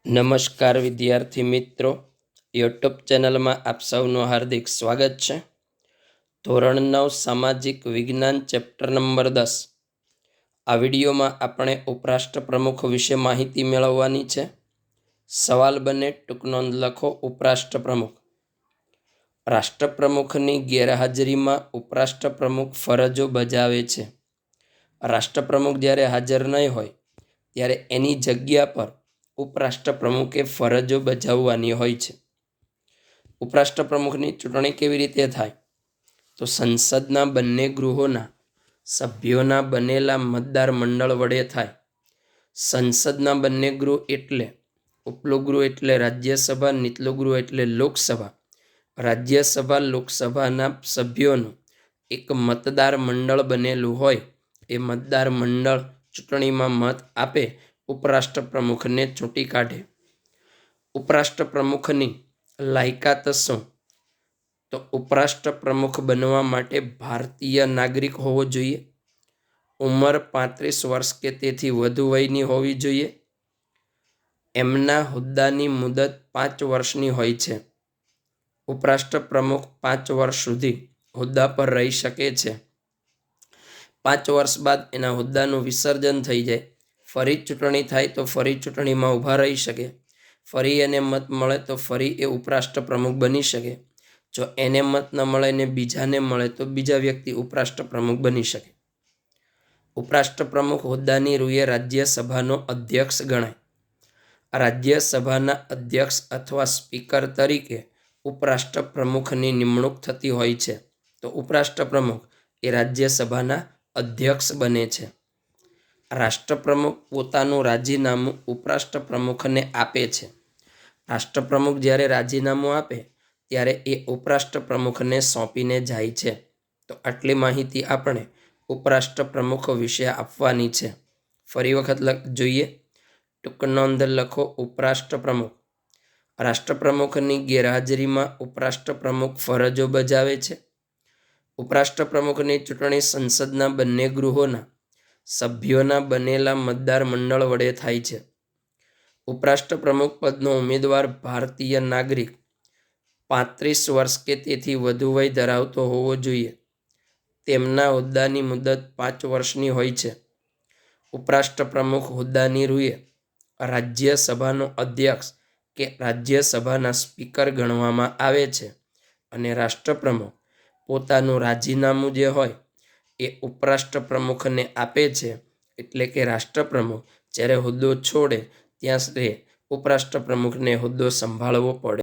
નમસ્કાર વિદ્યાર્થી મિત્રો, યુટ્યુબ ચેનલમાં આપ સૌનું હાર્દિક સ્વાગત છે। ધોરણ 9 સામાજિક વિજ્ઞાન ચેપ્ટર નંબર 10। આ વિડીયોમાં આપણે ઉપરાષ્ટ્ર પ્રમુખ વિશે માહિતી મેળવવાની છે। સવાલ બને ટૂંક નોંધ લખો। ઉપરાષ્ટ્ર પ્રમુખ રાષ્ટ્રપ્રમુખની ગેરહાજરીમાં ઉપરાષ્ટ્ર પ્રમુખ ફરજો બજાવે છે। રાષ્ટ્રપ્રમુખ જ્યારે હાજર નહીં હોય ત્યારે એની જગ્યા પર ઉપરાષ્ટ્ર પ્રમુખે ફરજો બજાવવાની હોય છે। ઉપરાષ્ટ્ર પ્રમુખની ચૂંટણી કેવી રીતે થાય? તો સંસદના બંને ગૃહોના સભ્યોના બનેલા મતદાર મંડળ વડે થાય। સંસદના બંને ગૃહ એટલે ઉપલું ગૃહ એટલે રાજ્યસભા, નીચલું ગૃહ એટલે લોકસભા। રાજ્યસભા લોકસભાના સભ્યોનું એક મતદાર મંડળ બનેલું હોય, એ મતદાર મંડળ ચૂંટણીમાં મત આપે, ઉપરાષ્ટ્ર પ્રમુખને ચૂંટી કાઢે। ઉપરાષ્ટ્ર પ્રમુખની લાયકાત શું? તો ઉપરાષ્ટ્ર પ્રમુખ બનવા માટે ભારતીય નાગરિક હોવો જોઈએ। ઉંમર 35 વર્ષ કે તેથી વધુ વયની હોવી જોઈએ। એમના હોદ્દાની મુદત 5 વર્ષની હોય છે। ઉપરાષ્ટ્ર પ્રમુખ 5 વર્ષ સુધી હોદ્દા પર રહી શકે છે। 5 વર્ષ બાદ એના હોદ્દાનું વિસર્જન થઈ જાય, ફરી ચૂંટણી થાય તો ફરી ચૂંટણીમાં ઊભા રહી શકે। ફરી એને મત મળે તો ફરી એ ઉપરાષ્ટ્ર પ્રમુખ બની શકે। જો એને મત ન મળે ને બીજાને મળે તો બીજા વ્યક્તિ ઉપરાષ્ટ્ર પ્રમુખ બની શકે। ઉપરાષ્ટ્ર પ્રમુખ હોદ્દાની રૂએ રાજ્યસભાનો અધ્યક્ષ ગણાય। રાજ્યસભાના અધ્યક્ષ અથવા સ્પીકર તરીકે ઉપરાષ્ટ્ર પ્રમુખની નિમણૂક થતી હોય છે, તો ઉપરાષ્ટ્ર પ્રમુખ એ રાજ્યસભાના અધ્યક્ષ બને છે। રાષ્ટ્રપ્રમુખ પોતાનું રાજીનામું ઉપરાષ્ટ્ર પ્રમુખને આપે છે। રાષ્ટ્રપ્રમુખ જ્યારે રાજીનામું આપે ત્યારે એ ઉપરાષ્ટ્ર પ્રમુખને સોંપીને જાય છે। તો આટલી માહિતી આપણે ઉપરાષ્ટ્ર પ્રમુખ વિશે આપવાની છે। ફરી વખત જોઈએ, ટૂંક નોંધ લખો। ઉપરાષ્ટ્ર પ્રમુખ રાષ્ટ્રપ્રમુખની ગેરહાજરીમાં ઉપરાષ્ટ્ર પ્રમુખ ફરજો બજાવે છે। ઉપરાષ્ટ્ર પ્રમુખની ચૂંટણી સંસદના બંને ગૃહોના સભ્યોના બનેલા મતદાર મંડળ વડે થાય છે। ઉપરાષ્ટ્ર પ્રમુખ પદનો ઉમેદવાર ભારતીય નાગરિક, 35 વર્ષ કે તેથી વધુ વય ધરાવતો હોવો જોઈએ। તેમના હોદ્દાની મુદત 5 વર્ષની હોય છે। ઉપરાષ્ટ્ર પ્રમુખ હોદ્દાની રૂએ રાજ્યસભાનો અધ્યક્ષ કે રાજ્યસભાના સ્પીકર ગણવામાં આવે છે અને રાષ્ટ્રપ્રમુખ પોતાનું રાજીનામું જે હોય એ ઉપરાષ્ટ્ર પ્રમુખને આપે છે। એટલે કે રાષ્ટ્રપ્રમુખ જ્યારે હોદ્દો છોડે ત્યાં સુધી ઉપરાષ્ટ્ર પ્રમુખને હોદ્દો સંભાળવો પડે।